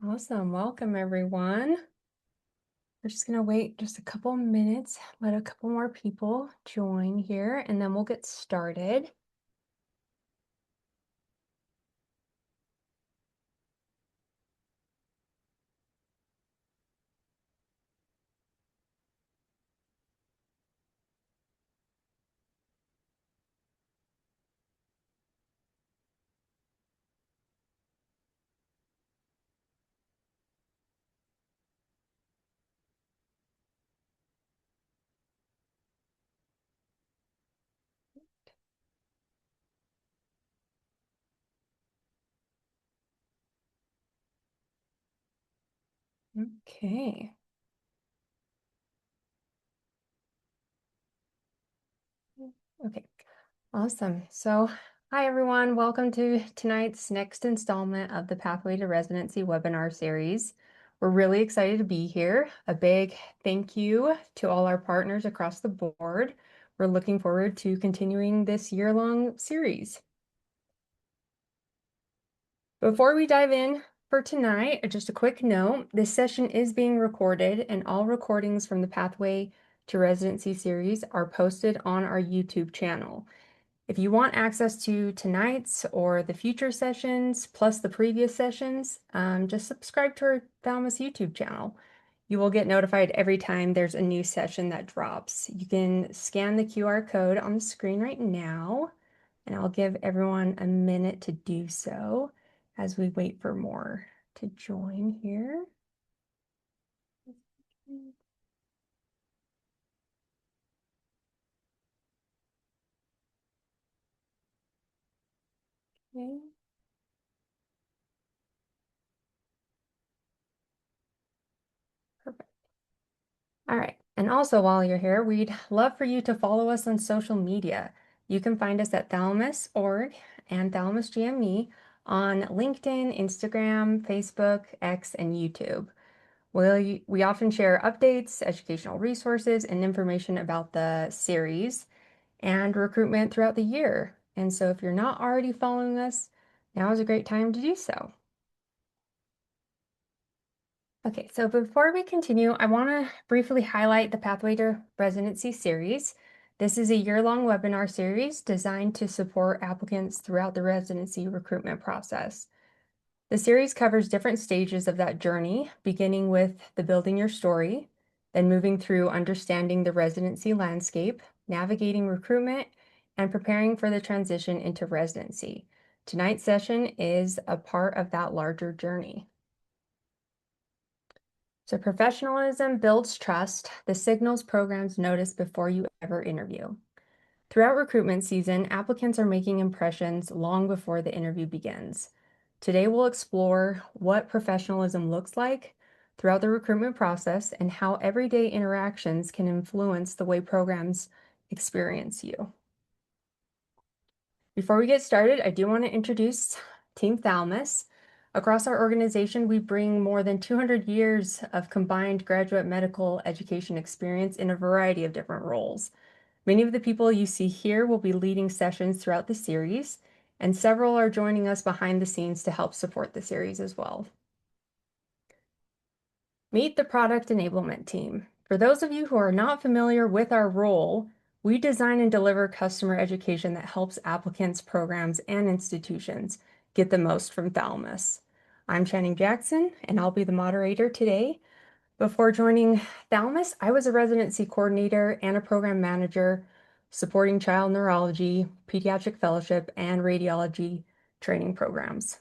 Awesome. Welcome, everyone. We're just going to wait just a couple minutes, let a couple more people join here, and then we'll get started. Okay. Okay. Awesome. So, hi, everyone. Welcome to tonight's next installment of the Pathway to Residency webinar series. We're really excited to be here. A big thank you to all our partners across the board. We're looking forward to continuing this year-long series. Before we dive in for tonight, just a quick note, this session is being recorded and all recordings from the Pathway to Residency series are posted on our YouTube channel. If you want access to tonight's or the future sessions, plus the previous sessions, just subscribe to our Thalamus YouTube channel. You will get notified every time there's a new session that drops. You can scan the QR code on the screen right now, and I'll give everyone a minute to do so as we wait for more to join here. Okay. Perfect. All right. And also, while you're here, we'd love for you to follow us on social media. You can find us at Thalamus.org and Thalamus GME on LinkedIn, Instagram, Facebook, X, and YouTube. We often share updates, educational resources, and information about the series and recruitment throughout the year. And so if you're not already following us, now is a great time to do so. Okay, so before we continue, I want to briefly highlight the Pathway to Residency series. This is a year-long webinar series designed to support applicants throughout the residency recruitment process. The series covers different stages of that journey, beginning with the building your story, then moving through understanding the residency landscape, navigating recruitment, and preparing for the transition into residency. Tonight's session is a part of that larger journey. So professionalism builds trust, the signals programs notice before you ever interview. Throughout recruitment season, applicants are making impressions long before the interview begins. Today, we'll explore what professionalism looks like throughout the recruitment process and how everyday interactions can influence the way programs experience you. Before we get started, I do want to introduce Team Thalamus. Across our organization, we bring more than 200 years of combined graduate medical education experience in a variety of different roles. Many of the people you see here will be leading sessions throughout the series, and several are joining us behind the scenes to help support the series as well. Meet the product enablement team. For those of you who are not familiar with our role, we design and deliver customer education that helps applicants, programs, and institutions get the most from Thalamus. I'm Channing Jackson, and I'll be the moderator today. Before joining Thalamus, I was a residency coordinator and a program manager supporting child neurology, pediatric fellowship, and radiology training programs.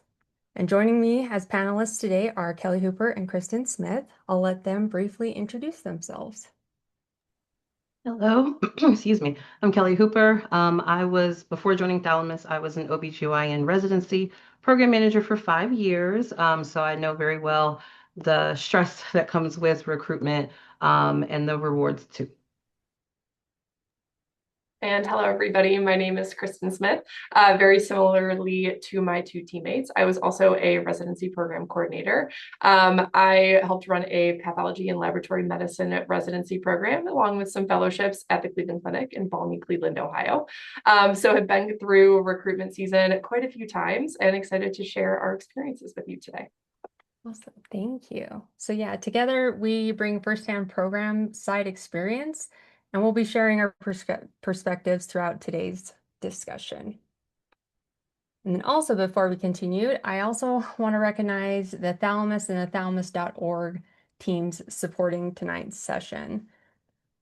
And joining me as panelists today are Kelly Hooper and Kristen Smith. I'll let them briefly introduce themselves. Hello, excuse me. I'm Kelly Hooper. Before joining Thalamus, I was an OBGYN residency program manager for 5 years. So I know very well the stress that comes with recruitment, and the rewards too. And hello, everybody. My name is Kristen Smith. Very similarly to my two teammates, I was also a residency program coordinator. I helped run a pathology and laboratory medicine residency program, along with some fellowships at the Cleveland Clinic in balmy Cleveland, Ohio. So have been through recruitment season quite a few times and excited to share our experiences with you today. Awesome. Thank you. So yeah, together we bring firsthand program side experience, and we'll be sharing our perspectives throughout today's discussion. And then also before we continue, I also want to recognize the Thalamus and the thalamus.org teams supporting tonight's session.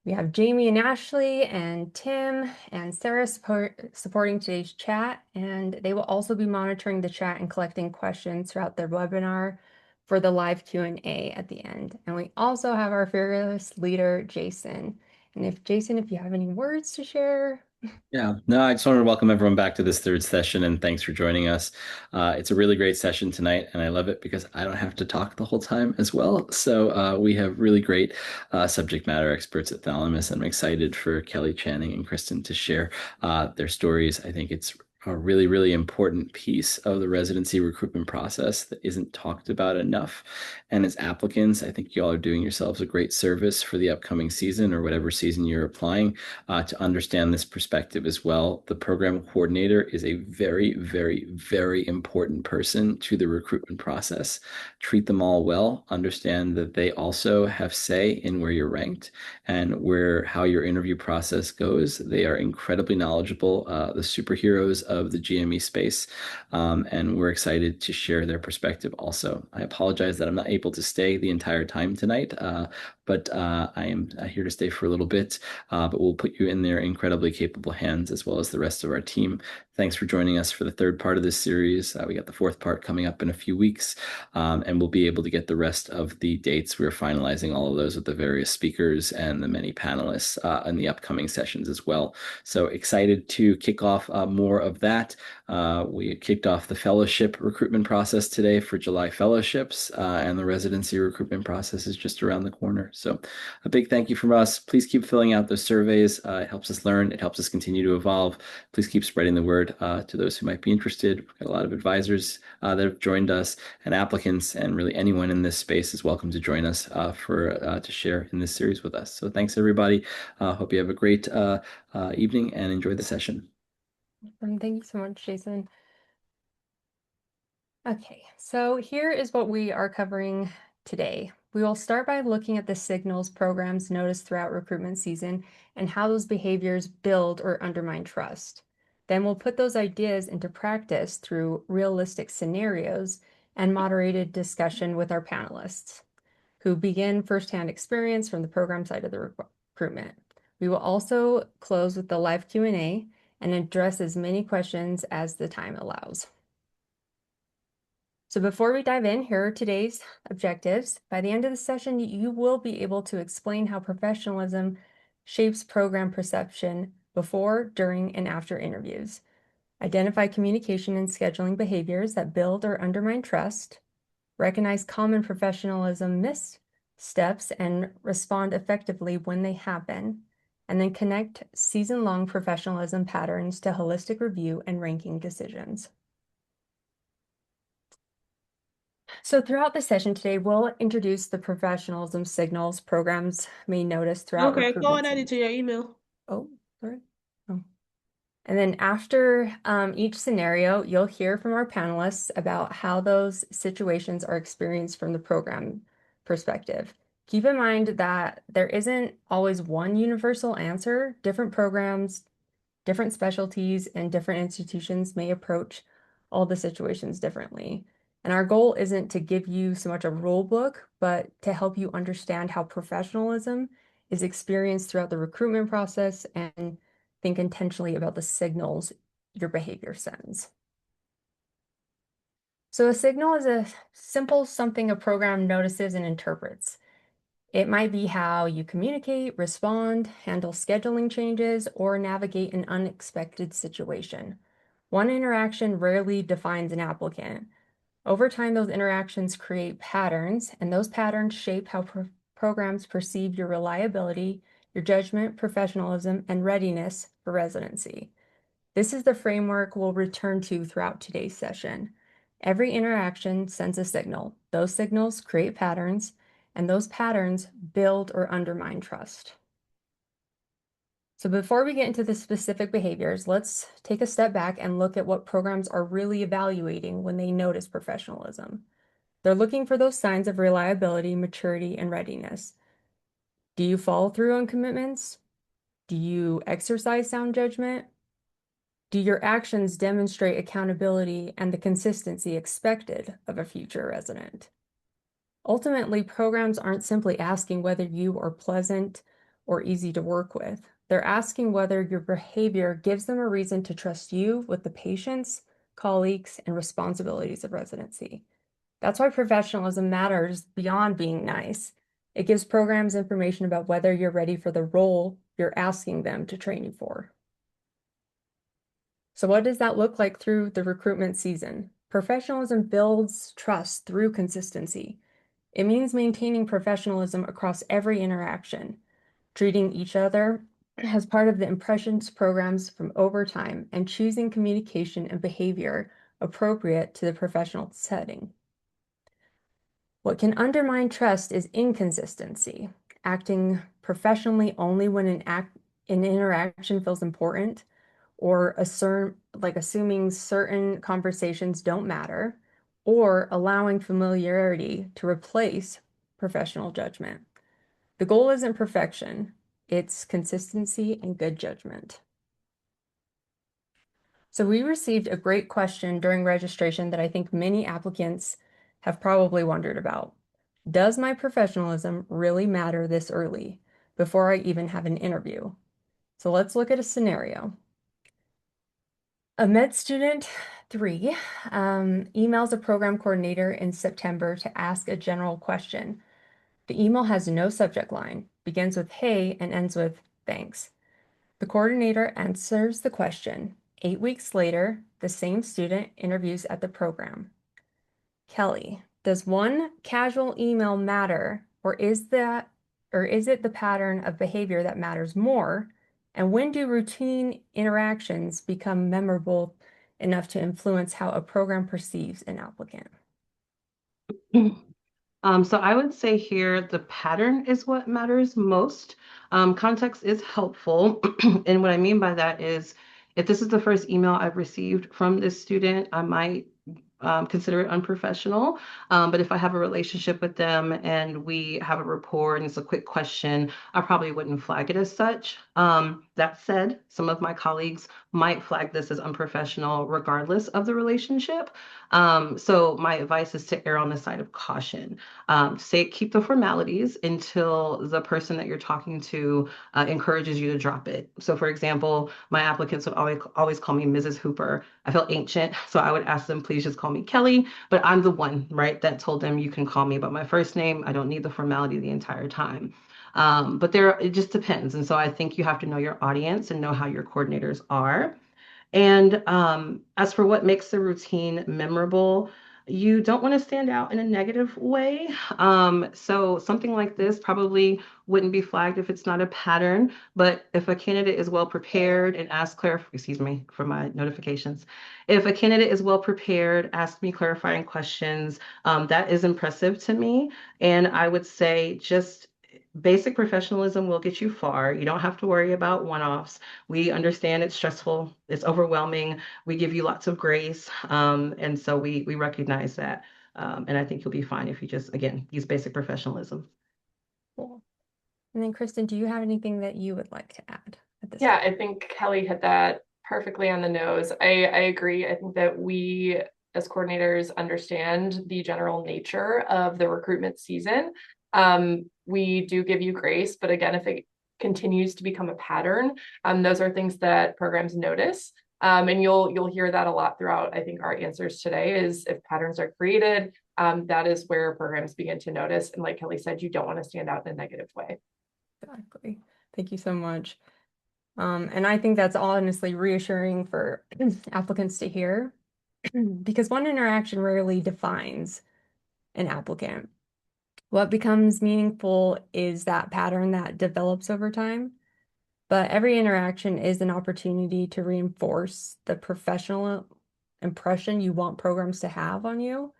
We have Jamie and Ashley and Tim and Sarah supporting today's chat, and they will also be monitoring the chat and collecting questions throughout their webinar for the live Q&A at the end. And we also have our fearless leader, Jason. And if you have any words to share. Yeah, no, I just wanted to welcome everyone back to this third session and thanks for joining us. It's a really great session tonight, and I love it because I don't have to talk the whole time as well. So we have really great subject matter experts at Thalamus. I'm excited for Kelly Channing and Kristen to share their stories. I think it's a really, really important piece of the residency recruitment process that isn't talked about enough. And as applicants, I think you all are doing yourselves a great service for the upcoming season or whatever season you're applying to understand this perspective as well. The program coordinator is a very, very, very important person to the recruitment process. Treat them all well. Understand that they also have say in where you're ranked and how your interview process goes. They are incredibly knowledgeable, the superheroes of the GME space, and we're excited to share their perspective also. I apologize that I'm not able to stay the entire time tonight, but I am here to stay for a little bit, but we'll put you in their incredibly capable hands as well as the rest of our team. Thanks for joining us for the third part of this series. We got the fourth part coming up in a few weeks, and we'll be able to get the rest of the dates. We're finalizing all of those with the various speakers and the many panelists in the upcoming sessions as well. So excited to kick off more of that. We kicked off the fellowship recruitment process today for July fellowships, and the residency recruitment process is just around the corner. So a big thank you from us. Please keep filling out those surveys. It helps us learn. It helps us continue to evolve. Please keep spreading the word to those who might be interested. We've got a lot of advisors that have joined us and applicants, and really anyone in this space is welcome to join us to share in this series with us. So thanks, everybody. Hope you have a great evening and enjoy the session. Thank you so much, Jason. Okay, so here is what we are covering today. We will start by looking at the signals programs notice throughout recruitment season and how those behaviors build or undermine trust. Then we'll put those ideas into practice through realistic scenarios and moderated discussion with our panelists, who begin firsthand experience from the program side of the recruitment. We will also close with the live Q&A and address as many questions as the time allows. So before we dive in, here are today's objectives. By the end of the session, you will be able to explain how professionalism shapes program perception before, during, and after interviews. Identify communication and scheduling behaviors that build or undermine trust. Recognize common professionalism missteps and respond effectively when they happen. And then connect season-long professionalism patterns to holistic review and ranking decisions. So throughout the session today, we'll introduce the professionalism signals programs may notice throughout Okay, recruitment forward it to your email. Oh, sorry. Oh. And then after each scenario, you'll hear from our panelists about how those situations are experienced from the program perspective. Keep in mind that there isn't always one universal answer. Different programs, different specialties, and different institutions may approach all the situations differently. And our goal isn't to give you so much a rule book, but to help you understand how professionalism is experienced throughout the recruitment process and think intentionally about the signals your behavior sends. So a signal is a simple something a program notices and interprets. It might be how you communicate, respond, handle scheduling changes, or navigate an unexpected situation. One interaction rarely defines an applicant. Over time, those interactions create patterns, and those patterns shape how programs perceive your reliability, your judgment, professionalism, and readiness for residency. This is the framework we'll return to throughout today's session. Every interaction sends a signal. Those signals create patterns, and those patterns build or undermine trust. So before we get into the specific behaviors, let's take a step back and look at what programs are really evaluating when they notice professionalism. They're looking for those signs of reliability, maturity, and readiness. Do you follow through on commitments? Do you exercise sound judgment? Do your actions demonstrate accountability and the consistency expected of a future resident? Ultimately, programs aren't simply asking whether you are pleasant or easy to work with. They're asking whether your behavior gives them a reason to trust you with the patients, colleagues, and responsibilities of residency. That's why professionalism matters beyond being nice. It gives programs information about whether you're ready for the role you're asking them to train you for. So what does that look like through the recruitment season? Professionalism builds trust through consistency. It means maintaining professionalism across every interaction, treating each other as part of the impressions programs from overtime, and choosing communication and behavior appropriate to the professional setting. What can undermine trust is inconsistency, acting professionally only when an interaction feels important, or assuming certain conversations don't matter, or allowing familiarity to replace professional judgment. The goal isn't perfection, it's consistency and good judgment. So we received a great question during registration that I think many applicants have probably wondered about. Does my professionalism really matter this early, before I even have an interview? So let's look at a scenario. A med student 3 emails a program coordinator in September to ask a general question. The email has no subject line, begins with "Hey" and ends with "Thanks." The coordinator answers the question. 8 weeks later, the same student interviews at the program. Kelly, does one casual email matter, or is it the pattern of behavior that matters more? And when do routine interactions become memorable enough to influence how a program perceives an applicant? So I would say here the pattern is what matters most. Context is helpful. And what I mean by that is if this is the first email I've received from this student, I might consider it unprofessional. But if I have a relationship with them and we have a rapport and it's a quick question, I probably wouldn't flag it as such. That said, some of my colleagues might flag this as unprofessional regardless of the relationship. So my advice is to err on the side of caution. Keep the formalities until the person that you're talking to encourages you to drop it. So for example, my applicants would always call me Mrs. Hooper. I felt ancient, so I would ask them, please just call me Kelly, but I'm the one, right, that told them you can call me by my first name. I don't need the formality the entire time. But it just depends. And so I think you have to know your audience and know how your coordinators are. And as for what makes the routine memorable, you don't want to stand out in a negative way. So something like this probably wouldn't be flagged if it's not a pattern, but if a candidate is well prepared and excuse me for my notifications. If a candidate is well prepared, ask me clarifying questions, that is impressive to me. And I would say just basic professionalism will get you far. You don't have to worry about one-offs. We understand it's stressful, it's overwhelming. We give you lots of grace. And so we recognize that. And I think you'll be fine if you just, again, use basic professionalism. Cool. And then Kristen, do you have anything that you would like to add at this Yeah, time? I think Kelly hit that perfectly on the nose. I agree. I think that we as coordinators understand the general nature of the recruitment season. We do give you grace, but again, if it continues to become a pattern, those are things that programs notice. And you'll hear that a lot throughout, I think, our answers today is if patterns are created, that is where programs begin to notice. And like Kelly said, you don't want to stand out in a negative way. Exactly. Thank you so much. And I think that's honestly reassuring for applicants to hear because one interaction rarely defines an applicant. What becomes meaningful is that pattern that develops over time. But every interaction is an opportunity to reinforce the professional impression you want programs to have on you.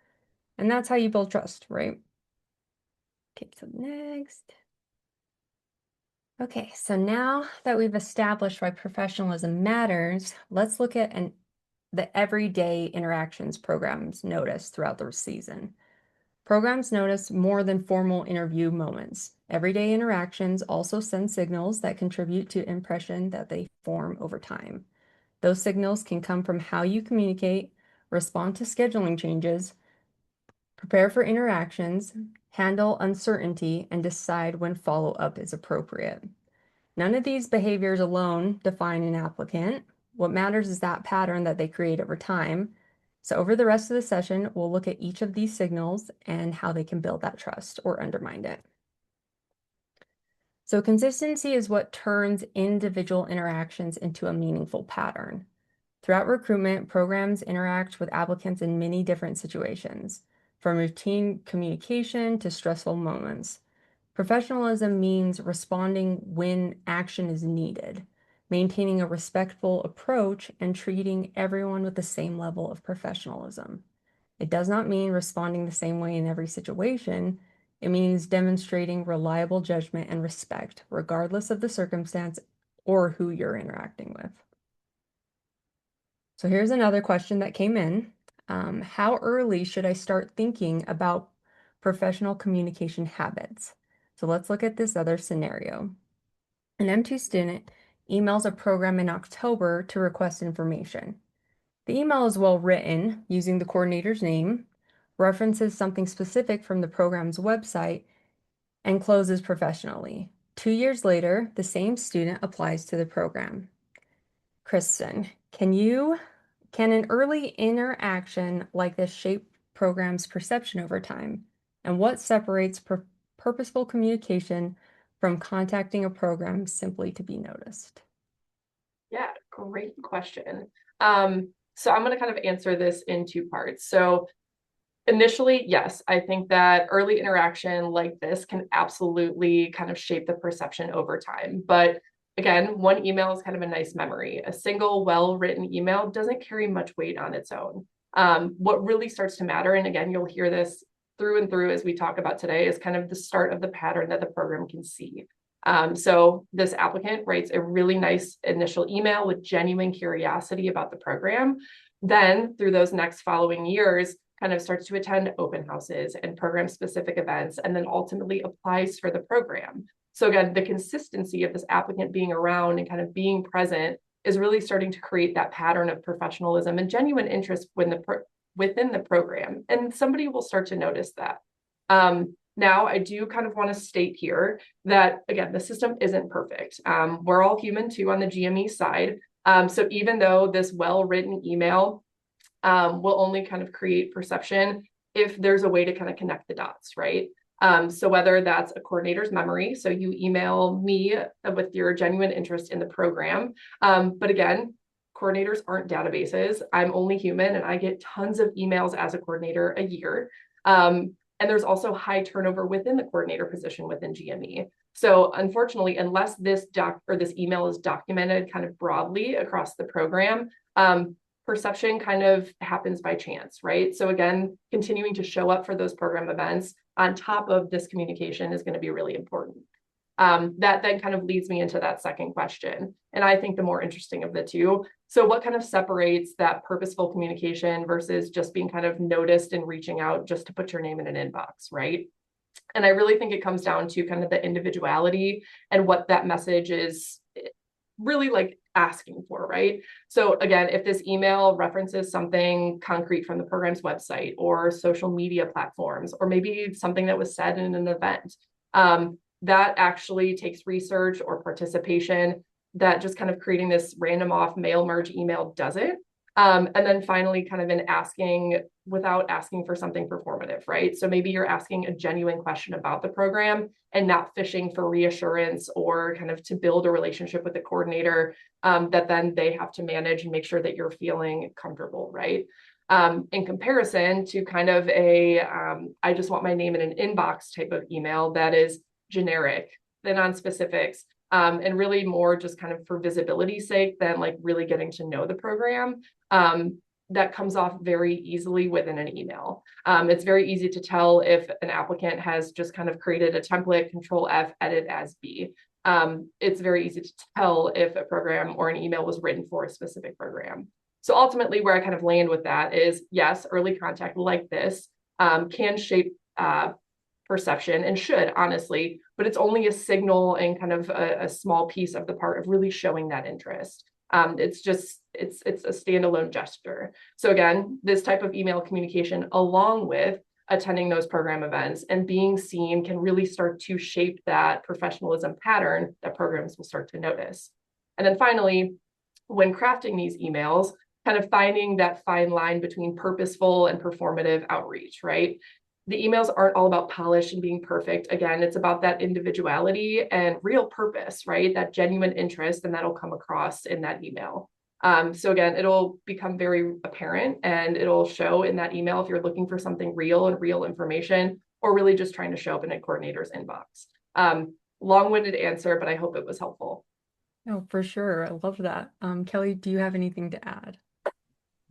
And that's how you build trust, right? Okay, so next. Okay, so now that we've established why professionalism matters, let's look at the everyday interactions programs notice throughout the season. Programs notice more than formal interview moments. Everyday interactions also send signals that contribute to impression that they form over time. Those signals can come from how you communicate, respond to scheduling changes, prepare for interactions, handle uncertainty, and decide when follow-up is appropriate. None of these behaviors alone define an applicant. What matters is that pattern that they create over time. So over the rest of the session, we'll look at each of these signals and how they can build that trust or undermine it. So consistency is what turns individual interactions into a meaningful pattern. Throughout recruitment, programs interact with applicants in many different situations, from routine communication to stressful moments. Professionalism means responding when action is needed, maintaining a respectful approach, and treating everyone with the same level of professionalism. It does not mean responding the same way in every situation. It means demonstrating reliable judgment and respect, regardless of the circumstance or who you're interacting with. So here's another question that came in. How early should I start thinking about professional communication habits? So let's look at this other scenario. An M2 student emails a program in October to request information. The email is well written, using the coordinator's name, references something specific from the program's website, and closes professionally. 2 years later, the same student applies to the program. Kristen, can an early interaction like this shape program's perception over time? And what separates purposeful communication from contacting a program simply to be noticed? Yeah, great question. So I'm going to kind of answer this in two parts. So initially, yes, I think that early interaction like this can absolutely kind of shape the perception over time. But again, one email is kind of a nice memory. A single well-written email doesn't carry much weight on its own. What really starts to matter, and again, you'll hear this through and through as we talk about today, is kind of the start of the pattern that the program can see. So this applicant writes a really nice initial email with genuine curiosity about the program. Then through those next following years, kind of starts to attend open houses and program specific events, and then ultimately applies for the program. So again, the consistency of this applicant being around and kind of being present is really starting to create that pattern of professionalism and genuine interest within the program. And somebody will start to notice that. Now, I do kind of want to state here that, again, the system isn't perfect. We're all human too on the GME side. So even though this well-written email will only kind of create perception if there's a way to kind of connect the dots, right? So whether that's a coordinator's memory, so you email me with your genuine interest in the program. But again, coordinators aren't databases. I'm only human and I get tons of emails as a coordinator a year. And there's also high turnover within the coordinator position within GME. So unfortunately, unless this email is documented kind of broadly across the program, perception kind of happens by chance, right? So again, continuing to show up for those program events on top of this communication is going to be really important. That then kind of leads me into that second question. And I think the more interesting of the two. So what kind of separates that purposeful communication versus just being kind of noticed and reaching out just to put your name in an inbox, right? And I really think it comes down to kind of the individuality and what that message is really like asking for, right? So again, if this email references something concrete from the program's website or social media platforms, or maybe something that was said in an event, that actually takes research or participation, that just kind of creating this random off mail merge email doesn't. And then finally, kind of in asking without asking for something performative, right? So maybe you're asking a genuine question about the program and not fishing for reassurance or kind of to build a relationship with the coordinator that then they have to manage and make sure that you're feeling comfortable, right? In comparison to kind of I just want my name in an inbox type of email that is generic, the non-specifics, and really more just kind of for visibility's sake than like really getting to know the program. That comes off very easily within an email. It's very easy to tell if an applicant has just kind of created a template, Control F, edit as B. It's very easy to tell if a program or an email was written for a specific program. So ultimately where I kind of land with that is, yes, early contact like this can shape perception and should honestly, but it's only a signal and kind of a small piece of the part of really showing that interest. It's a standalone gesture. So again, this type of email communication, along with attending those program events and being seen, can really start to shape that professionalism pattern that programs will start to notice. And then finally, when crafting these emails, kind of finding that fine line between purposeful and performative outreach, right? The emails aren't all about polish and being perfect. Again, it's about that individuality and real purpose, right? That genuine interest, and that'll come across in that email. So again, it'll become very apparent and it'll show in that email if you're looking for something real and real information, or really just trying to show up in a coordinator's inbox. Long-winded answer, but I hope it was helpful. Oh, for sure. I love that. Kelly, do you have anything to add?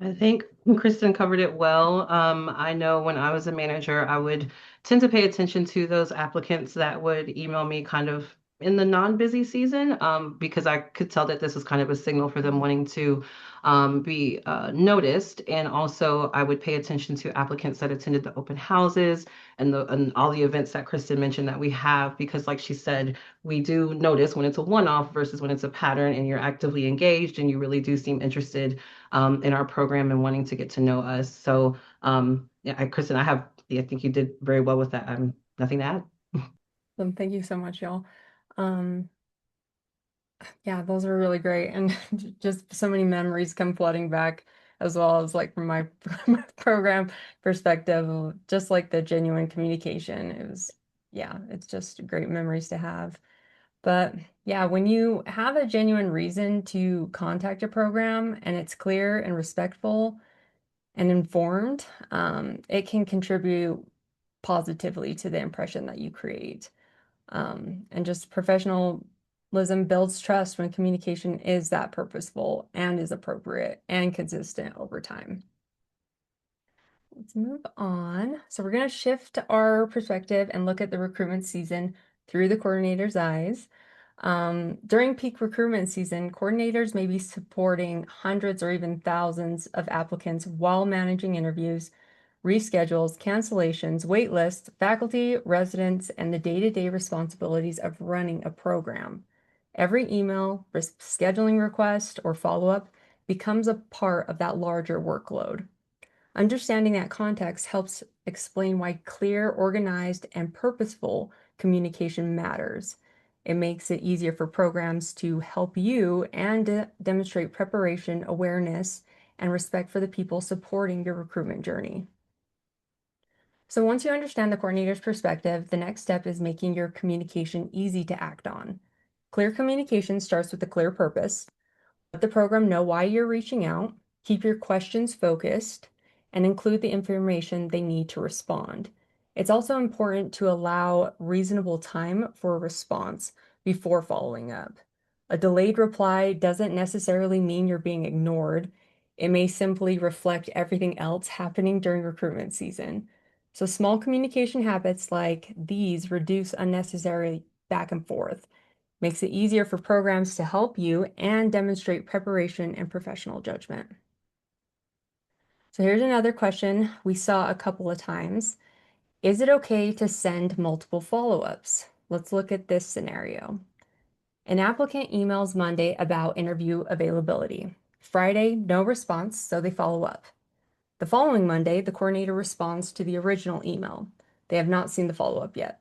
I think Kristen covered it well. I know when I was a manager, I would tend to pay attention to those applicants that would email me kind of in the non-busy season, because I could tell that this was kind of a signal for them wanting to be noticed. And also, I would pay attention to applicants that attended the open houses and all the events that Kristen mentioned that we have, because like she said, we do notice when it's a one-off versus when it's a pattern and you're actively engaged and you really do seem interested in our program and wanting to get to know us. So, yeah, Kristen, I think you did very well with that. Nothing to add. Thank you so much, y'all. Um, yeah, those are really great. And just so many memories come flooding back, as well as like from my, from my program perspective, just like the genuine communication. Yeah, it's just great memories to have. But yeah, when you have a genuine reason to contact a program and it's clear and respectful and informed, it can contribute positively to the impression that you create. And just professionalism builds trust when communication is that purposeful and is appropriate and consistent over time. Let's move on. So we're going to shift our perspective and look at the recruitment season through the coordinator's eyes. During peak recruitment season, coordinators may be supporting hundreds or even thousands of applicants while managing interviews, reschedules, cancellations, wait lists, faculty, residents, and the day-to-day responsibilities of running a program. Every email, scheduling request, or follow-up becomes a part of that larger workload. Understanding that context helps explain why clear, organized, and purposeful communication matters. It makes it easier for programs to help you and demonstrate preparation, awareness, and respect for the people supporting your recruitment journey. So once you understand the coordinator's perspective, the next step is making your communication easy to act on. Clear communication starts with a clear purpose. Let the program know why you're reaching out, keep your questions focused, and include the information they need to respond. It's also important to allow reasonable time for a response before following up. A delayed reply doesn't necessarily mean you're being ignored. It may simply reflect everything else happening during recruitment season. So small communication habits like these reduce unnecessary back and forth, makes it easier for programs to help you and demonstrate preparation and professional judgment. So here's another question we saw a couple of times. Is it okay to send multiple follow-ups? Let's look at this scenario. An applicant emails Monday about interview availability. Friday, no response, so they follow up. The following Monday, the coordinator responds to the original email. They have not seen the follow-up yet.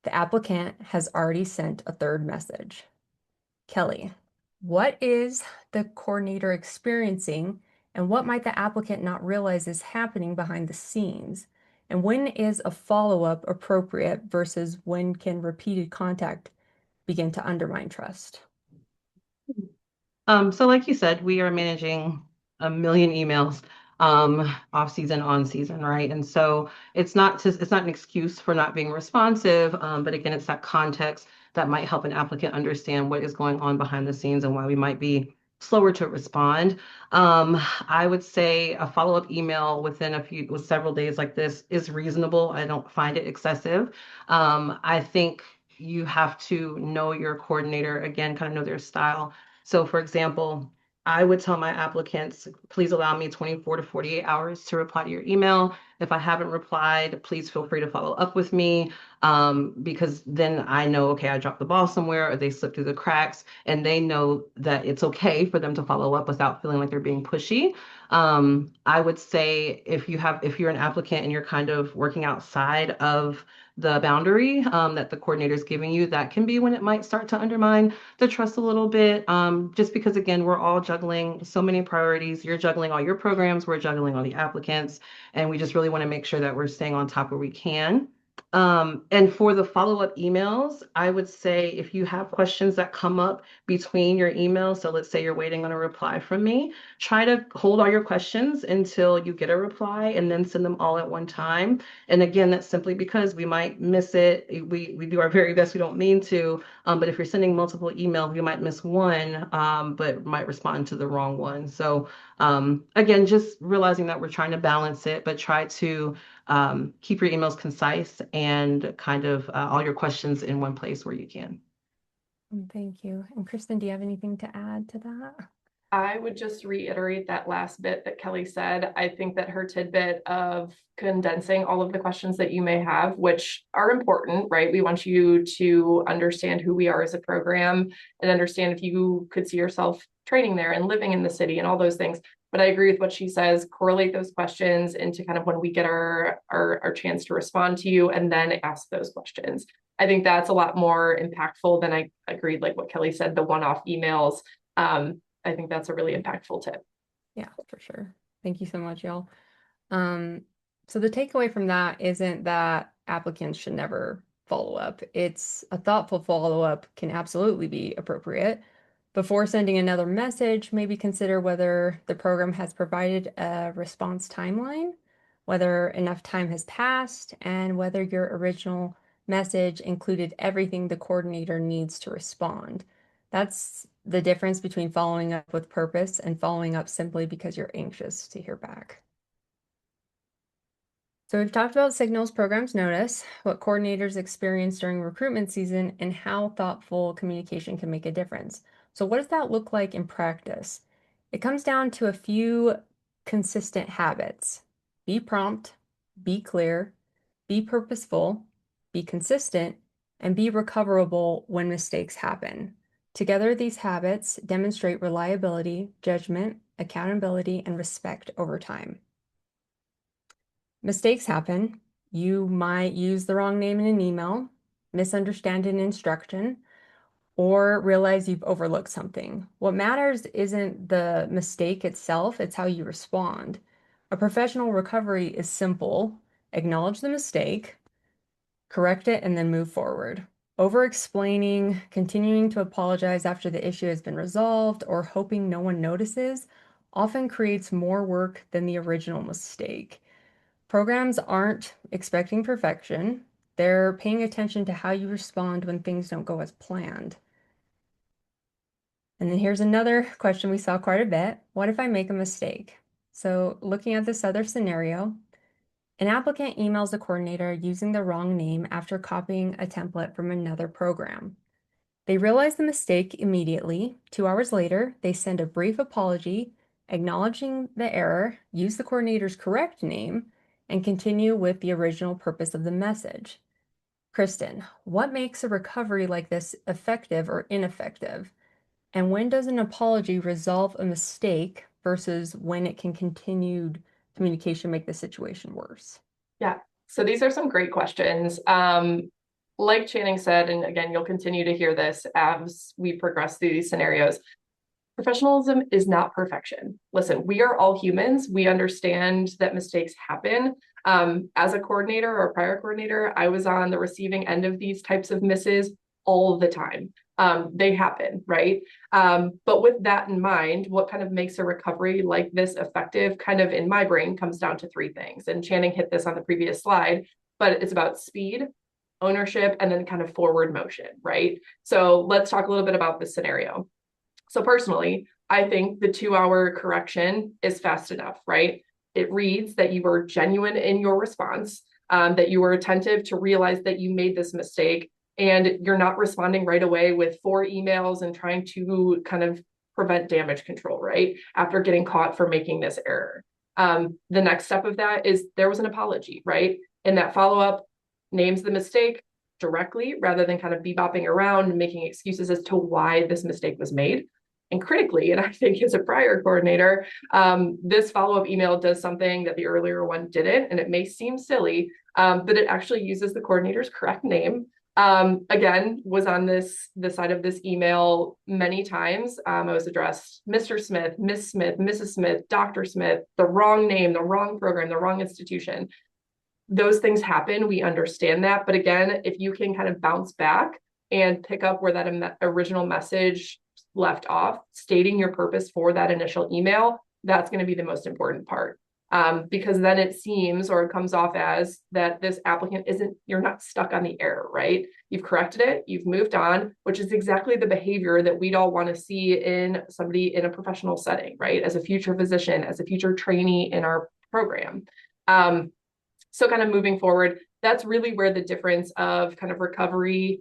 The applicant has already sent a third message. Kelly, what is the coordinator experiencing and what might the applicant not realize is happening behind the scenes? And when is a follow-up appropriate versus when can repeated contact begin to undermine trust? So like you said, we are managing a million emails off season, on season, right? And so it's not an excuse for not being responsive, but again, it's that context that might help an applicant understand what is going on behind the scenes and why we might be slower to respond. I would say a follow-up email with several days like this is reasonable. I don't find it excessive. I think you have to know your coordinator, again, kind of know their style. So for example, I would tell my applicants, please allow me 24 to 48 hours to reply to your email. If I haven't replied, please feel free to follow up with me, because then I know, okay, I dropped the ball somewhere or they slipped through the cracks, and they know that it's okay for them to follow up without feeling like they're being pushy. I would say if you're an applicant and you're kind of working outside of the boundary that the coordinator is giving you, that can be when it might start to undermine the trust a little bit. Just because, again, we're all juggling so many priorities. You're juggling all your programs, we're juggling all the applicants, and we just really want to make sure that we're staying on top where we can. And for the follow-up emails, I would say if you have questions that come up between your emails, so let's say you're waiting on a reply from me, try to hold all your questions until you get a reply and then send them all at one time. And again, that's simply because we might miss it. We do our very best. We don't mean to, but if you're sending multiple emails, you might miss one, but might respond to the wrong one. So again, just realizing that we're trying to balance it, but try to keep your emails concise and kind of all your questions in one place where you can. Thank you. And Kristen, do you have anything to add to that? I would just reiterate that last bit that Kelly said. I think that her tidbit of condensing all of the questions that you may have, which are important, right? We want you to understand who we are as a program and understand if you could see yourself training there and living in the city and all those things. But I agree with what she says, correlate those questions into kind of when we get our chance to respond to you and then ask those questions. I think that's a lot more impactful than I agreed, like what Kelly said, the one-off emails. I think that's a really impactful tip. Yeah, for sure. Thank you so much, y'all. So the takeaway from that isn't that applicants should never follow up. It's a thoughtful follow-up can absolutely be appropriate. Before sending another message, maybe consider whether the program has provided a response timeline, whether enough time has passed, and whether your original message included everything the coordinator needs to respond. That's the difference between following up with purpose and following up simply because you're anxious to hear back. So we've talked about signals programs notice, what coordinators experience during recruitment season, and how thoughtful communication can make a difference. So what does that look like in practice? It comes down to a few consistent habits. Be prompt, be clear, be purposeful, be consistent, and be recoverable when mistakes happen. Together, these habits demonstrate reliability, judgment, accountability, and respect over time. Mistakes happen. You might use the wrong name in an email, misunderstand an instruction, or realize you've overlooked something. What matters isn't the mistake itself, it's how you respond. A professional recovery is simple. Acknowledge the mistake, correct it, and then move forward. Over-explaining, continuing to apologize after the issue has been resolved, or hoping no one notices often creates more work than the original mistake. Programs aren't expecting perfection. They're paying attention to how you respond when things don't go as planned. And then here's another question we saw quite a bit. What if I make a mistake? So looking at this other scenario, an applicant emails the coordinator using the wrong name after copying a template from another program. They realize the mistake immediately. 2 hours later, they send a brief apology, acknowledging the error, use the coordinator's correct name, and continue with the original purpose of the message. Kristen, what makes a recovery like this effective or ineffective? And when does an apology resolve a mistake versus when it can continued communication make the situation worse? Yeah, so these are some great questions. Like Channing said, and again, you'll continue to hear this as we progress through these scenarios. Professionalism is not perfection. Listen, we are all humans. We understand that mistakes happen. As a coordinator or a prior coordinator, I was on the receiving end of these types of misses all the time. They happen, right? But with that in mind, what kind of makes a recovery like this effective, kind of in my brain, comes down to three things. And Channing hit this on the previous slide, but it's about speed, ownership, and then kind of forward motion, right? So let's talk a little bit about this scenario. So personally, I think the 2-hour correction is fast enough, right? It reads that you were genuine in your response, that you were attentive to realize that you made this mistake, and you're not responding right away with 4 emails and trying to kind of prevent damage control, right? After getting caught for making this error. The next step of that is there was an apology, right? And that follow-up names the mistake directly rather than kind of bebopping around and making excuses as to why this mistake was made. And critically, and I think as a prior coordinator, this follow-up email does something that the earlier one didn't, and it may seem silly, but it actually uses the coordinator's correct name. Again, was on the side of this email many times. I was addressed Mr. Smith, Miss Smith, Mrs. Smith, Dr. Smith, the wrong name, the wrong program, the wrong institution. Those things happen. We understand that. But again, if you can kind of bounce back and pick up where that original message left off, stating your purpose for that initial email, that's going to be the most important part. Because then it seems or it comes off as that this applicant you're not stuck on the error, right? You've corrected it, you've moved on, which is exactly the behavior that we'd all want to see in somebody in a professional setting, right? As a future physician, as a future trainee in our program. So kind of moving forward, that's really where the difference of kind of recovery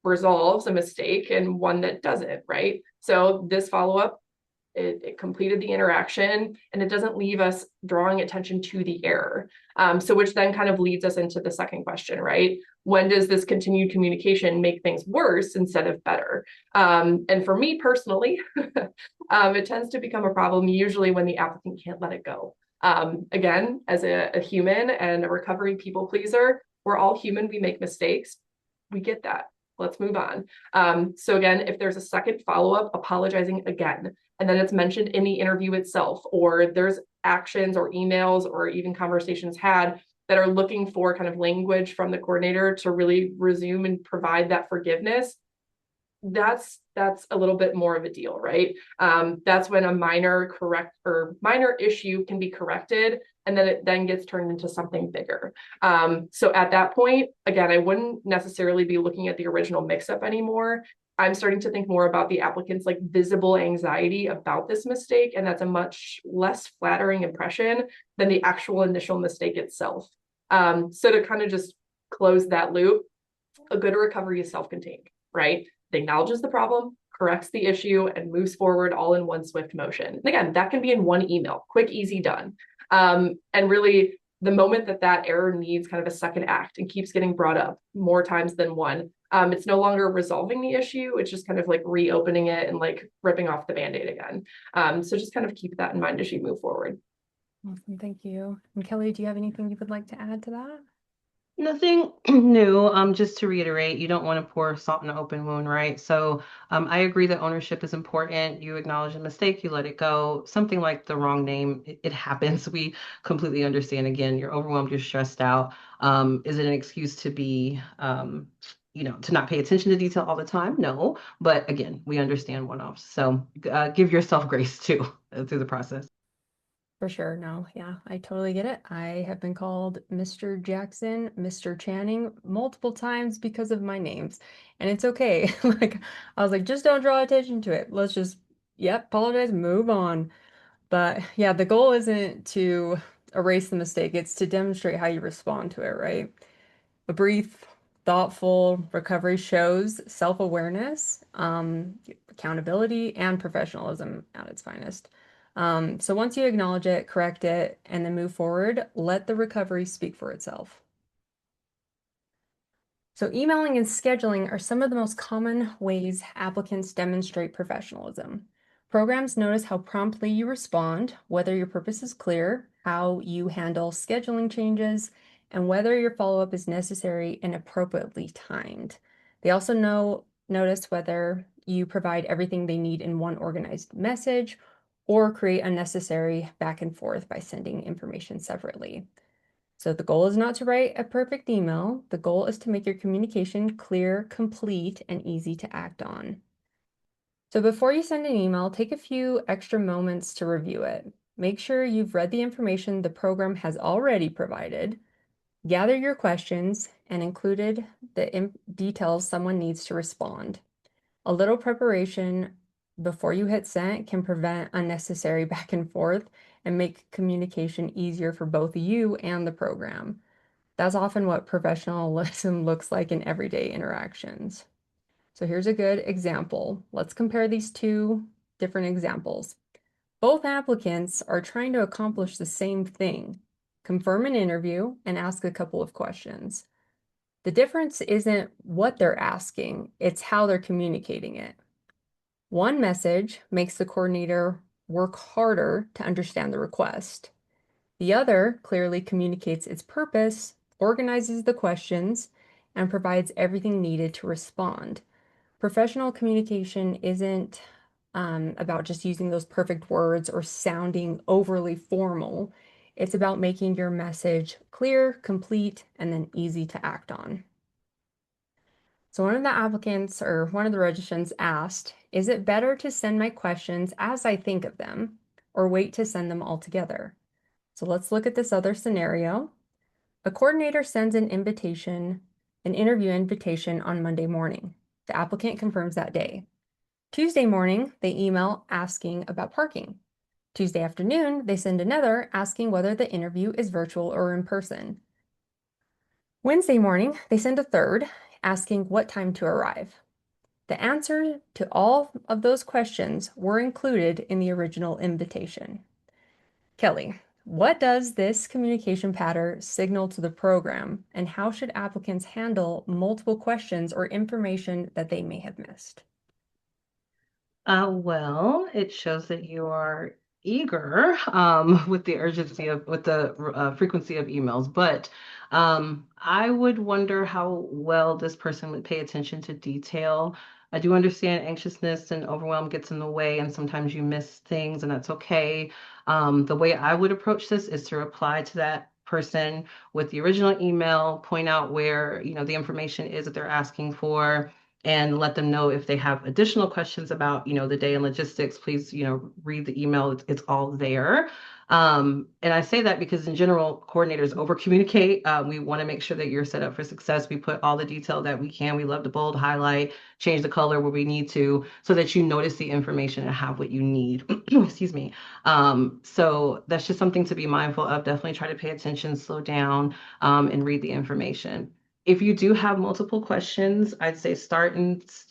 resolves a mistake and one that doesn't, right? So this follow-up, it completed the interaction and it doesn't leave us drawing attention to the error. So which then kind of leads us into the second question, right? When does this continued communication make things worse instead of better? And for me personally, it tends to become a problem usually when the applicant can't let it go. Again, as a human and a recovery people pleaser, we're all human, we make mistakes. We get that. Let's move on. So again, if there's a second follow-up, apologizing again, and then it's mentioned in the interview itself, or there's actions or emails or even conversations had that are looking for kind of language from the coordinator to really resume and provide that forgiveness, that's a little bit more of a deal, right? That's when a minor issue can be corrected, and then it then gets turned into something bigger. So at that point, again, I wouldn't necessarily be looking at the original mix-up anymore. I'm starting to think more about the applicant's like visible anxiety about this mistake, and that's a much less flattering impression than the actual initial mistake itself. So to kind of just close that loop, a good recovery is self-contained, right? It acknowledges the problem, corrects the issue, and moves forward all in one swift motion. And again, that can be in one email, quick, easy, done. And really, the moment that error needs kind of a second act and keeps getting brought up more times than one, it's no longer resolving the issue. It's just kind of like reopening it and like ripping off the Band-Aid again. So just kind of keep that in mind as you move forward. Awesome, thank you. And Kelly, do you have anything you would like to add to that? Nothing new. Just to reiterate, you don't want to pour salt in an open wound, right? So I agree that ownership is important. You acknowledge a mistake, you let it go. Something like the wrong name, it happens. We completely understand. Again, you're overwhelmed, you're stressed out. Is it an excuse to be, to not pay attention to detail all the time? No. But again, we understand one-offs. So give yourself grace too through the process. For sure. No, yeah, I totally get it. I have been called Mr. Jackson, Mr. Channing multiple times because of my names, and it's okay. Like, I was like, just don't draw attention to it. Let's just, yep, apologize, move on. But yeah, the goal isn't to erase the mistake, it's to demonstrate how you respond to it, right? A brief, thoughtful recovery shows self-awareness, accountability, and professionalism at its finest. So once you acknowledge it, correct it, and then move forward, let the recovery speak for itself. So emailing and scheduling are some of the most common ways applicants demonstrate professionalism. Programs notice how promptly you respond, whether your purpose is clear, how you handle scheduling changes, and whether your follow-up is necessary and appropriately timed. They also notice whether you provide everything they need in one organized message or create unnecessary back and forth by sending information separately. So the goal is not to write a perfect email. The goal is to make your communication clear, complete, and easy to act on. So before you send an email, take a few extra moments to review it. Make sure you've read the information the program has already provided, gather your questions, and included the details someone needs to respond. A little preparation before you hit send can prevent unnecessary back and forth and make communication easier for both you and the program. That's often what professionalism looks like in everyday interactions. So here's a good example. Let's compare these two different examples. Both applicants are trying to accomplish the same thing, confirm an interview and ask a couple of questions. The difference isn't what they're asking, it's how they're communicating it. One message makes the coordinator work harder to understand the request. The other clearly communicates its purpose, organizes the questions, and provides everything needed to respond. Professional communication isn't about just using those perfect words or sounding overly formal. It's about making your message clear, complete, and then easy to act on. So one of the applicants or one of the registrants asked, is it better to send my questions as I think of them or wait to send them all together? So let's look at this other scenario. A coordinator sends an interview invitation on Monday morning. The applicant confirms that day. Tuesday morning, they email asking about parking. Tuesday afternoon, they send another asking whether the interview is virtual or in person. Wednesday morning, they send a third asking what time to arrive. The answer to all of those questions were included in the original invitation. Kelly, what does this communication pattern signal to the program, and how should applicants handle multiple questions or information that they may have missed? Well, it shows that you are eager with the urgency of with the frequency of emails, but I would wonder how well this person would pay attention to detail. I do understand anxiousness and overwhelm gets in the way, and sometimes you miss things, and that's okay. The way I would approach this is to reply to that person with the original email, point out where, the information is that they're asking for and let them know if they have additional questions about, the day and logistics, please, read the email. It's all there. And I say that because in general, coordinators over communicate. We want to make sure that you're set up for success. We put all the detail that we can. We love to bold, highlight, change the color where we need to so that you notice the information and have what you need. Excuse me. So that's just something to be mindful of. Definitely try to pay attention, slow down, and read the information. If you do have multiple questions, I'd say start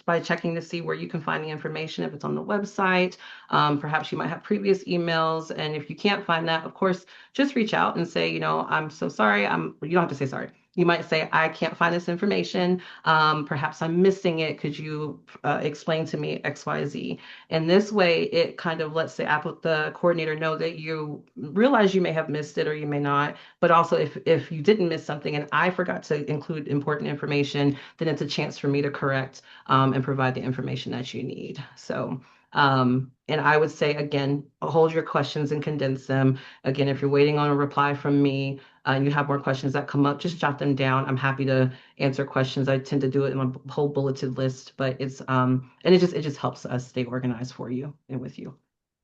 by checking to see where you can find the information. If it's on the website, perhaps you might have previous emails. And if you can't find that, of course, just reach out and say, I'm so sorry. You don't have to say sorry. You might say, I can't find this information. Perhaps I'm missing it. Could you explain to me X, Y, Z? And this way, it kind of lets the coordinator know that you realize you may have missed it or you may not. But also, if you didn't miss something and I forgot to include important information, then it's a chance for me to correct and provide the information that you need. So, and I would say, again, hold your questions and condense them. Again, if you're waiting on a reply from me and you have more questions that come up, just jot them down. I'm happy to answer questions. I tend to do it in a whole bulleted list, but and it just helps us stay organized for you and with you.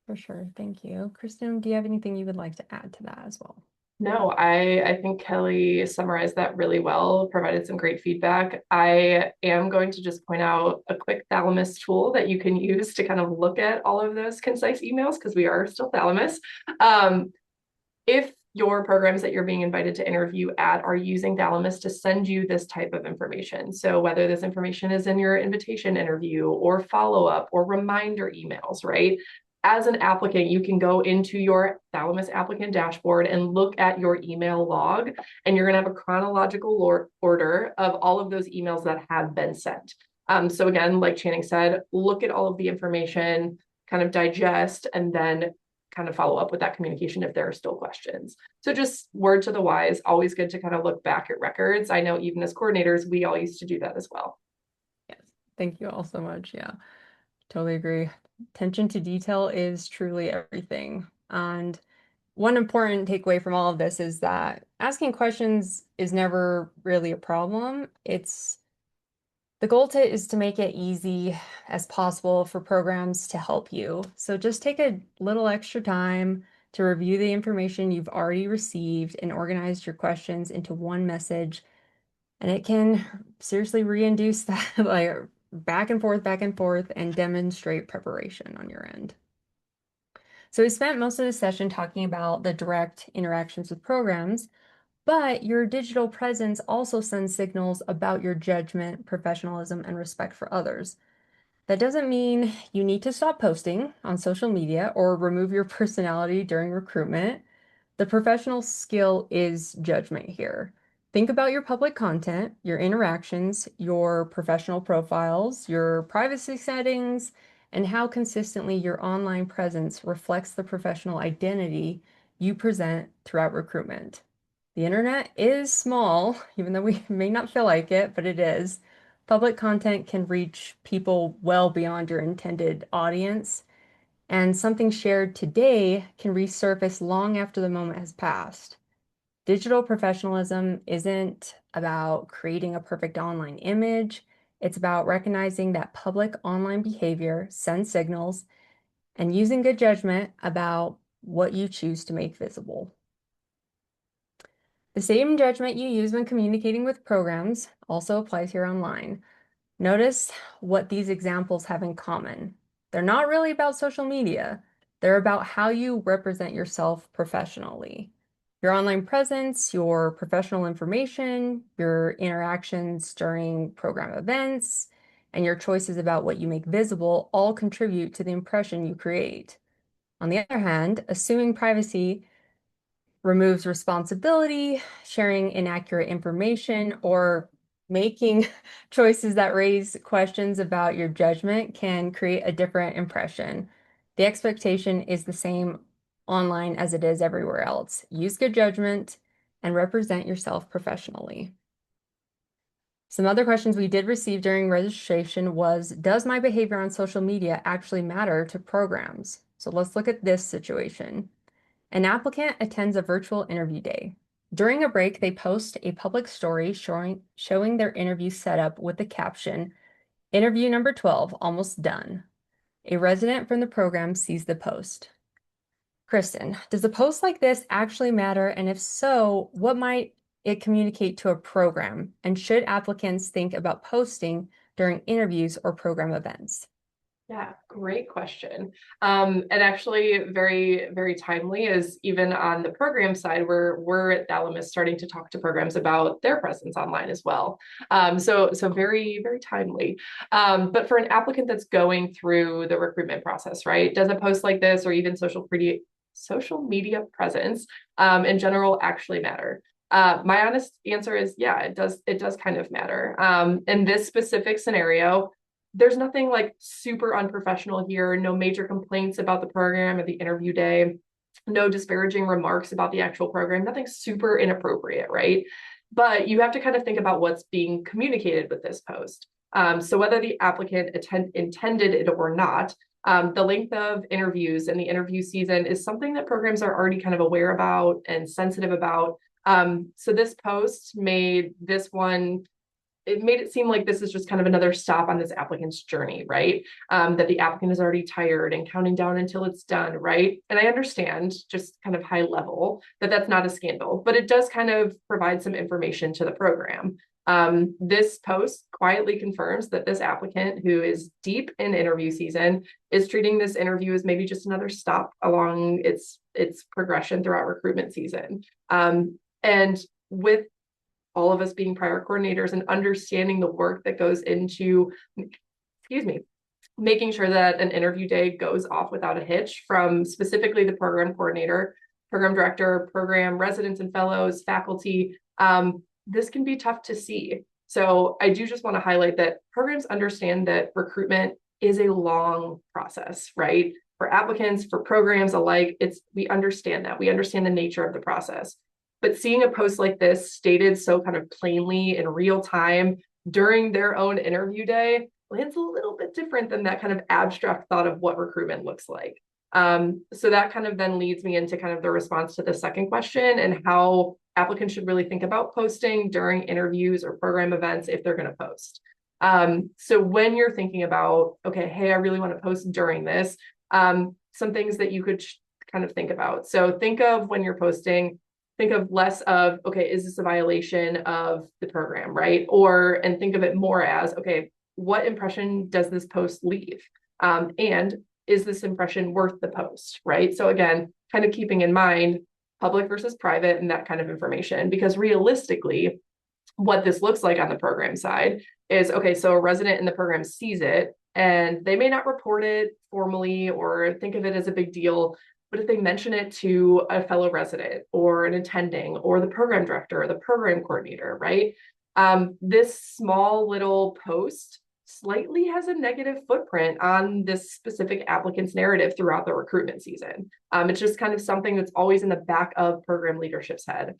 For sure. Thank you. Kristen, do you have anything you would like to add to that as well? No, I think Kelly summarized that really well, provided some great feedback. I am going to just point out a quick Thalamus tool that you can use to kind of look at all of those concise emails because we are still Thalamus. If your programs that you're being invited to interview at are using Thalamus to send you this type of information. So whether this information is in your invitation interview or follow-up or reminder emails, right? As an applicant, you can go into your Thalamus applicant dashboard and look at your email log, and you're going to have a chronological order of all of those emails that have been sent. So again, like Channing said, look at all of the information, kind of digest, and then kind of follow up with that communication if there are still questions. So just word to the wise, always good to kind of look back at records. I know even as coordinators, we all used to do that as well. Yes. Thank you all so much. Yeah, totally agree. Attention to detail is truly everything. And one important takeaway from all of this is that asking questions is never really a problem. The goal is to make it easy as possible for programs to help you. So just take a little extra time to review the information you've already received and organize your questions into one message. And it can seriously reinduce that like back and forth, and demonstrate preparation on your end. So we spent most of the session talking about the direct interactions with programs, but your digital presence also sends signals about your judgment, professionalism, and respect for others. That doesn't mean you need to stop posting on social media or remove your personality during recruitment. The professional skill is judgment here. Think about your public content, your interactions, your professional profiles, your privacy settings, and how consistently your online presence reflects the professional identity you present throughout recruitment. The internet is small, even though we may not feel like it, but it is. Public content can reach people well beyond your intended audience, and something shared today can resurface long after the moment has passed. Digital professionalism isn't about creating a perfect online image. It's about recognizing that public online behavior sends signals and using good judgment about what you choose to make visible. The same judgment you use when communicating with programs also applies here online. Notice what these examples have in common. They're not really about social media. They're about how you represent yourself professionally. Your online presence, your professional information, your interactions during program events, and your choices about what you make visible all contribute to the impression you create. On the other hand, assuming privacy removes responsibility, sharing inaccurate information, or making choices that raise questions about your judgment can create a different impression. The expectation is the same online as it is everywhere else. Use good judgment and represent yourself professionally. Some other questions we did receive during registration was, does my behavior on social media actually matter to programs? So let's look at this situation. An applicant attends a virtual interview day. During a break, they post a public story showing their interview setup with the caption, "Interview number 12, almost done." A resident from the program sees the post. Kristen, does a post like this actually matter? And if so, what might it communicate to a program? And should applicants think about posting during interviews or program events? Yeah, great question. And actually very, very timely is even on the program side where we're at Thalamus starting to talk to programs about their presence online as well. So very, very timely. But for an applicant that's going through the recruitment process, right? Does a post like this or even social media presence in general actually matter? My honest answer is yeah, it does kind of matter. In this specific scenario, there's nothing like super unprofessional here, no major complaints about the program or the interview day, no disparaging remarks about the actual program, nothing super inappropriate, right? But you have to kind of think about what's being communicated with this post. So whether the applicant intended it or not, the length of interviews and the interview season is something that programs are already kind of aware about and sensitive about. So this post made this one it made it seem like this is just kind of another stop on this applicant's journey, right? That the applicant is already tired and counting down until it's done, right? And I understand just kind of high level that that's not a scandal, but it does kind of provide some information to the program. This post quietly confirms that this applicant who is deep in interview season is treating this interview as maybe just another stop along its progression throughout recruitment season. And with all of us being prior coordinators and understanding the work that goes into, excuse me, making sure that an interview day goes off without a hitch from specifically the program coordinator, program director, program residents and fellows, faculty. This can be tough to see. So I do just want to highlight that programs understand that recruitment is a long process, right? For applicants, for programs alike, we understand that. We understand the nature of the process. But seeing a post like this stated so kind of plainly in real time during their own interview day lands a little bit different than that kind of abstract thought of what recruitment looks like. So that kind of then leads me into kind of the response to the second question and how applicants should really think about posting during interviews or program events if they're going to post. So when you're thinking about, okay, hey, I really want to post during this, some things that you could kind of think about. So think of when you're posting, think of less of, okay, is this a violation of the program, right? And think of it more as, okay, what impression does this post leave? And is this impression worth the post, right? So again, kind of keeping in mind public versus private and that kind of information, because realistically, what this looks like on the program side is, okay, so a resident in the program sees it, and they may not report it formally or think of it as a big deal. But if they mention it to a fellow resident or an attending or the program director or the program coordinator, right? This small little post slightly has a negative footprint on this specific applicant's narrative throughout the recruitment season. It's just kind of something that's always in the back of program leadership's head.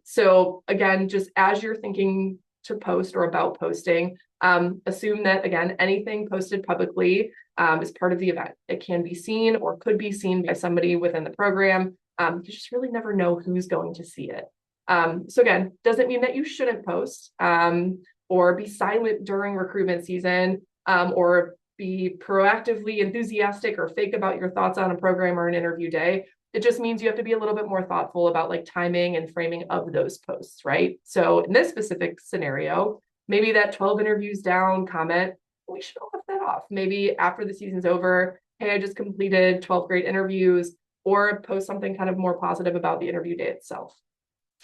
So again, just as you're thinking to post or about posting, assume that, again, anything posted publicly is part of the event. It can be seen or could be seen by somebody within the program. You just really never know who's going to see it. So again, doesn't mean that you shouldn't post or be silent during recruitment season or be proactively enthusiastic or fake about your thoughts on a program or an interview day. It just means you have to be a little bit more thoughtful about like timing and framing of those posts, right? So in this specific scenario, maybe that 12 interviews down comment, we should have left that off. Maybe after the season's over, hey, I just completed 12 great interviews, or post something kind of more positive about the interview day itself.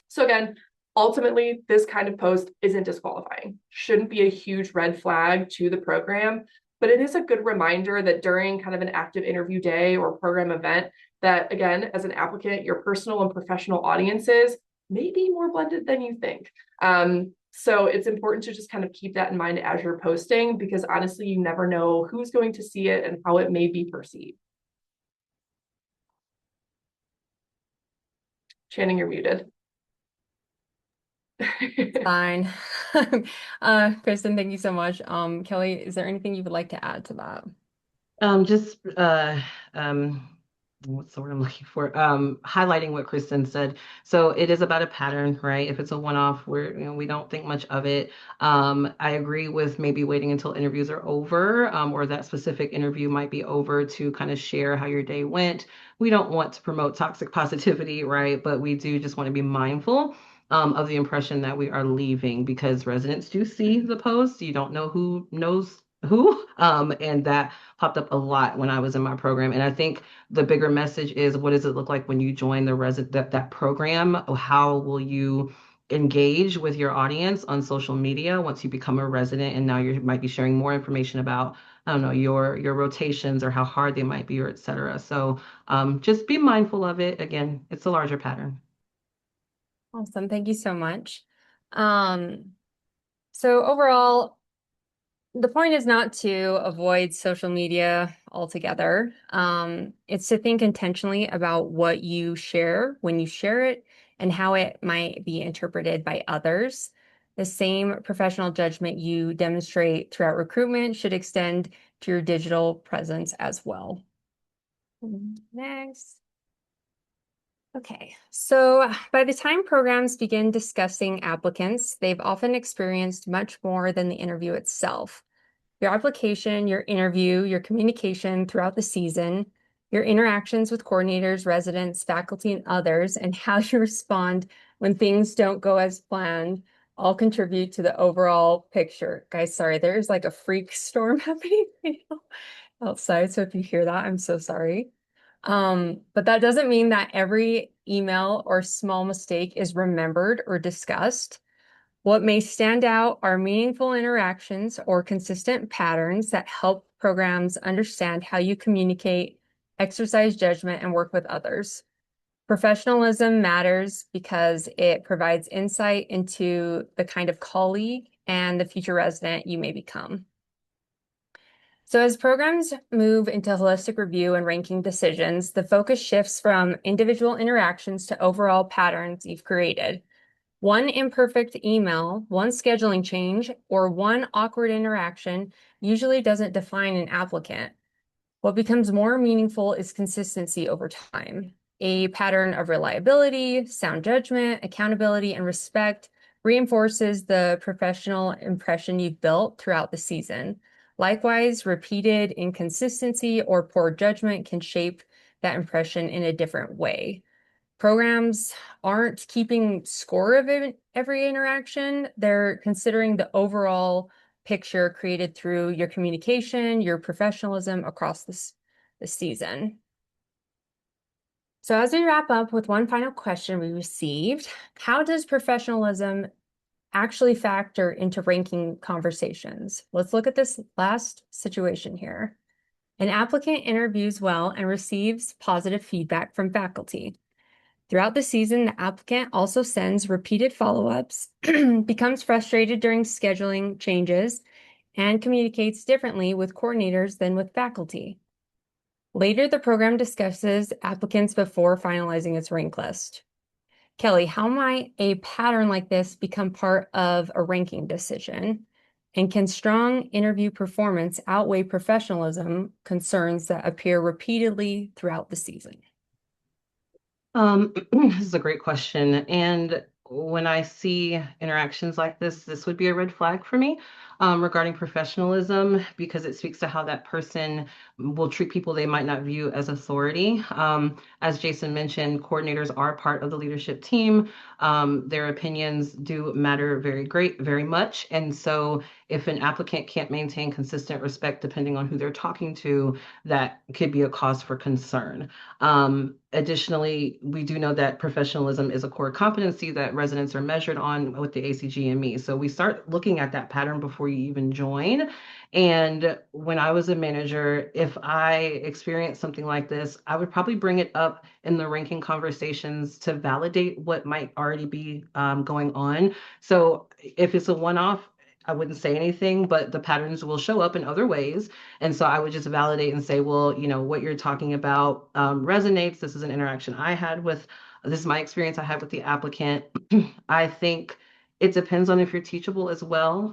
So again, ultimately, this kind of post isn't disqualifying, shouldn't be a huge red flag to the program, but it is a good reminder that during kind of an active interview day or program event, that again, as an applicant, your personal and professional audiences may be more blended than you think. So it's important to just kind of keep that in mind as you're posting, because honestly, you never know who's going to see it and how it may be perceived. Channing, you're muted. Fine. Kristen, thank you so much. Kelly, is there anything you would like to add to that? Just what's the word I'm looking for? Highlighting what Kristen said. So it is about a pattern, right? If it's a one-off, we don't think much of it. I agree with maybe waiting until interviews are over, or that specific interview might be over to kind of share how your day went. We don't want to promote toxic positivity, right? But we do just want to be mindful of the impression that we are leaving, because residents do see the post. You don't know who knows who, and that popped up a lot when I was in my program. And I think the bigger message is, what does it look like when you join the that program? How will you engage with your audience on social media once you become a resident? And now you might be sharing more information about, I don't know, your rotations or how hard they might be, or et cetera. So just be mindful of it. Again, it's a larger pattern. Awesome. Thank you so much. So overall, the point is not to avoid social media altogether. It's to think intentionally about what you share when you share it and how it might be interpreted by others. The same professional judgment you demonstrate throughout recruitment should extend to your digital presence as well. Next. Okay, so by the time programs begin discussing applicants, they've often experienced much more than the interview itself. Your application, your interview, your communication throughout the season, your interactions with coordinators, residents, faculty, and others, and how you respond when things don't go as planned all contribute to the overall picture. Guys, sorry, there's like a freak storm happening right now outside, so if you hear that, I'm so sorry. But that doesn't mean that every email or small mistake is remembered or discussed. What may stand out are meaningful interactions or consistent patterns that help programs understand how you communicate, exercise judgment, and work with others. Professionalism matters because it provides insight into the kind of colleague and the future resident you may become. So as programs move into holistic review and ranking decisions, the focus shifts from individual interactions to overall patterns you've created. One imperfect email, one scheduling change, or one awkward interaction usually doesn't define an applicant. What becomes more meaningful is consistency over time. A pattern of reliability, sound judgment, accountability, and respect reinforces the professional impression you've built throughout the season. Likewise, repeated inconsistency or poor judgment can shape that impression in a different way. Programs aren't keeping score of every interaction. They're considering the overall picture created through your communication, your professionalism across the season. So as we wrap up with one final question we received, how does professionalism actually factor into ranking conversations? Let's look at this last situation here. An applicant interviews well and receives positive feedback from faculty. Throughout the season, the applicant also sends repeated follow-ups, becomes frustrated during scheduling changes, and communicates differently with coordinators than with faculty. Later, the program discusses applicants before finalizing its rank list. Kelly, how might a pattern like this become part of a ranking decision? And can strong interview performance outweigh professionalism concerns that appear repeatedly throughout the season? This is a great question. And when I see interactions like this would be a red flag for me regarding professionalism because it speaks to how that person will treat people they might not view as authority. As Jason mentioned, coordinators are part of the leadership team. Their opinions do matter very much. And so if an applicant can't maintain consistent respect depending on who they're talking to, that could be a cause for concern. Additionally, we do know that professionalism is a core competency that residents are measured on with the ACGME. So we start looking at that pattern before you even join. And when I was a manager, if I experienced something like this, I would probably bring it up in the ranking conversations to validate what might already be going on. So if it's a one-off, I wouldn't say anything, but the patterns will show up in other ways. And so I would just validate and say, well, what you're talking about resonates. This is an interaction this is my experience I had with the applicant. I think it depends on if you're teachable as well.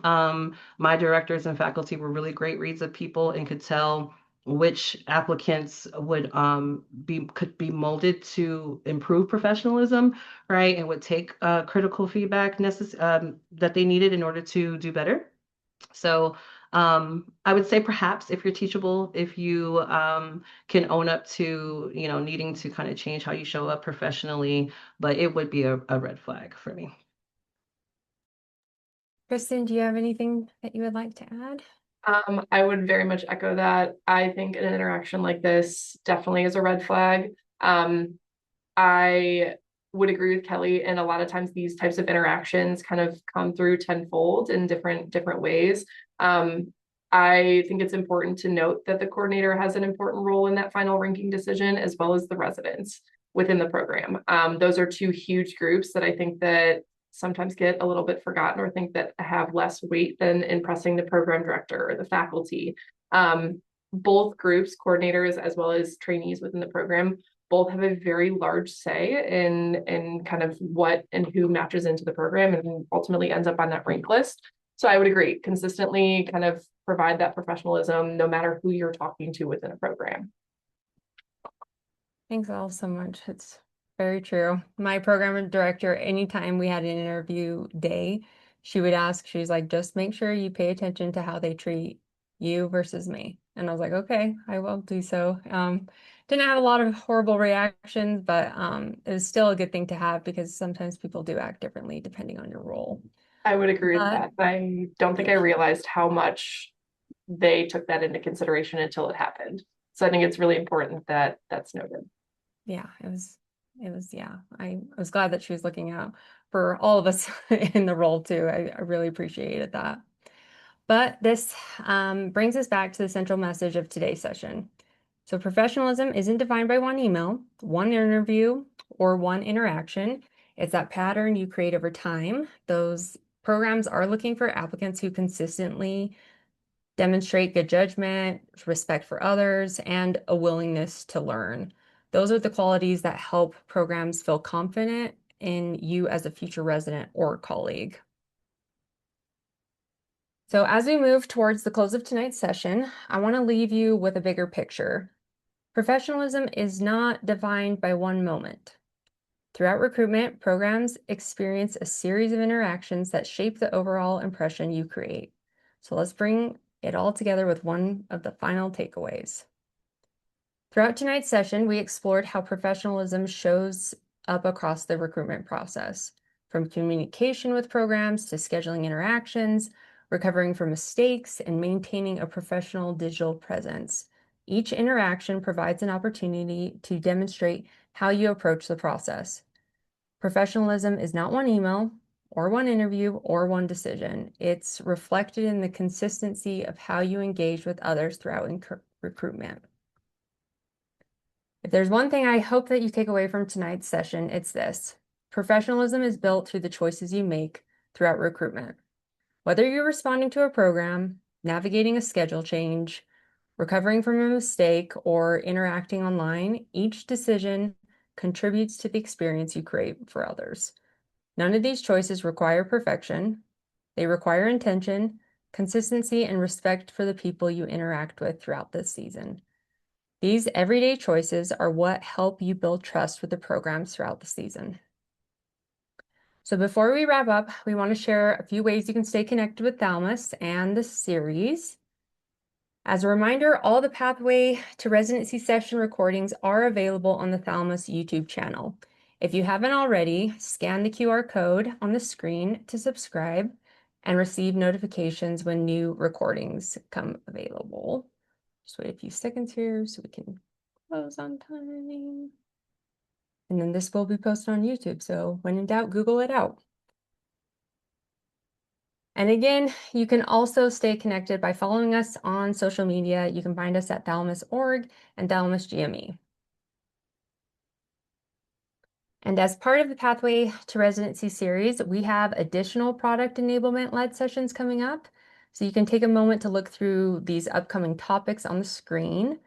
My directors and faculty were really great reads of people and could tell which applicants could be molded to improve professionalism, right? And would take critical feedback that they needed in order to do better. So I would say perhaps if you're teachable, if you can own up to, needing to kind of change how you show up professionally, but it would be a red flag for me. Kristen, do you have anything that you would like to add? I would very much echo that. I think an interaction like this definitely is a red flag. I would agree with Kelly, and a lot of times these types of interactions kind of come through tenfold in different ways. I think it's important to note that the coordinator has an important role in that final ranking decision, as well as the residents within the program. Those are two huge groups that I think that sometimes get a little bit forgotten or think that have less weight than impressing the program director or the faculty. Both groups, coordinators as well as trainees within the program, both have a very large say in kind of what and who matches into the program and ultimately ends up on that rank list. So I would agree, consistently kind of provide that professionalism no matter who you're talking to within a program. Thanks all so much. It's very true. My program director, anytime we had an interview day, she would ask, she's like, just make sure you pay attention to how they treat you versus me. And I was like, okay, I will do so. Didn't have a lot of horrible reactions, but it was still a good thing to have because sometimes people do act differently depending on your role. I would agree with that. I don't think I realized how much they took that into consideration until it happened. So I think it's really important that that's noted. Yeah, yeah. I was glad that she was looking out for all of us in the role too. I really appreciated that. But this brings us back to the central message of today's session. So professionalism isn't defined by one email, one interview, or one interaction. It's that pattern you create over time. Those programs are looking for applicants who consistently demonstrate good judgment, respect for others, and a willingness to learn. Those are the qualities that help programs feel confident in you as a future resident or colleague. So as we move towards the close of tonight's session, I want to leave you with a bigger picture. Professionalism is not defined by one moment. Throughout recruitment, programs experience a series of interactions that shape the overall impression you create. So let's bring it all together with one of the final takeaways. Throughout tonight's session, we explored how professionalism shows up across the recruitment process, from communication with programs to scheduling interactions, recovering from mistakes, and maintaining a professional digital presence. Each interaction provides an opportunity to demonstrate how you approach the process. Professionalism is not one email or one interview or one decision. It's reflected in the consistency of how you engage with others throughout recruitment. If there's one thing I hope that you take away from tonight's session, it's this. Professionalism is built through the choices you make throughout recruitment. Whether you're responding to a program, navigating a schedule change, recovering from a mistake, or interacting online, each decision contributes to the experience you create for others. None of these choices require perfection. They require intention, consistency, and respect for the people you interact with throughout this season. These everyday choices are what help you build trust with the programs throughout the season. So before we wrap up, we want to share a few ways you can stay connected with Thalamus and the series. As a reminder, all the Pathway to Residency session recordings are available on the Thalamus YouTube channel. If you haven't already, scan the QR code on the screen to subscribe and receive notifications when new recordings come available. Just wait a few seconds here so we can close on time. And then this will be posted on YouTube, so when in doubt, Google it out. And again, you can also stay connected by following us on social media. You can find us at Thalamus.org and Thalamus GME. And as part of the Pathway to Residency series, we have additional product enablement-led sessions coming up. So you can take a moment to look through these upcoming topics on the screen.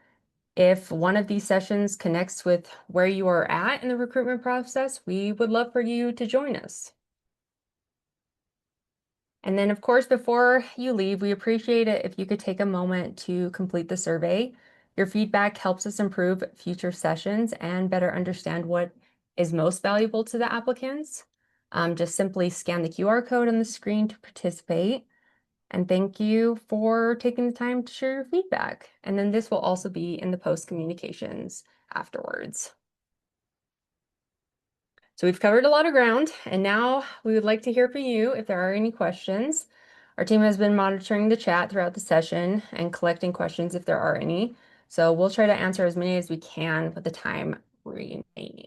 If one of these sessions connects with where you are at in the recruitment process, we would love for you to join us. And then, of course, before you leave, we appreciate it if you could take a moment to complete the survey. Your feedback helps us improve future sessions and better understand what is most valuable to the applicants. Just simply scan the QR code on the screen to participate. And thank you for taking the time to share your feedback. And then this will also be in the post communications afterwards. So we've covered a lot of ground, and now we would like to hear from you if there are any questions. Our team has been monitoring the chat throughout the session and collecting questions if there are any. So we'll try to answer as many as we can with the time remaining.